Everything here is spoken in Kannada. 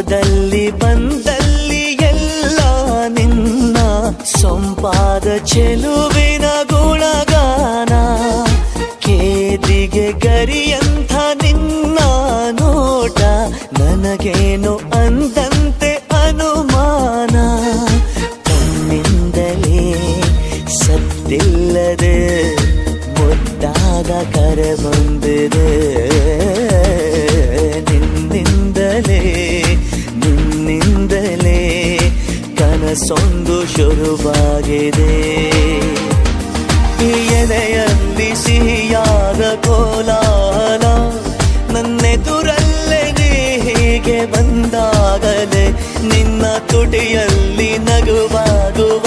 ಹೋದಲ್ಲಿ ಬಂದಲ್ಲಿ ಎಲ್ಲ ನಿನ್ನ ಸೊಂಪಾದ ಚೆಲುವಿನ ಗುಣಗಾನ. ಕೇದಿಗೆ ಗರಿಯಂಥ ನಿನ್ನ ನೋಟ ನನಗೇನು ಅಂದಂತೆ ಅನುಮಾನ. ಕಣ್ಣಿಂದಲೇ ಸತ್ತಿಲ್ಲದೆ ಮುದ್ದಾದ ಕರೆ ಬಂದಿದೆ. ನಿನ್ನಿಂದಲೇ ಕನಸೊಂದು ಶುರುವಾಗಿದೆ. ಎದೆಯಲ್ಲಿ ಸಿಹಿಯಾದ ಕೋಲಾಹಲ ನನ್ನೆದುರಲ್ಲೇ ನೀ ಹೀಗೆ ಬಂದಾಗಲೇ ನಿನ್ನ ತುಟಿಯಲ್ಲಿ ನಗುವಾಗುವ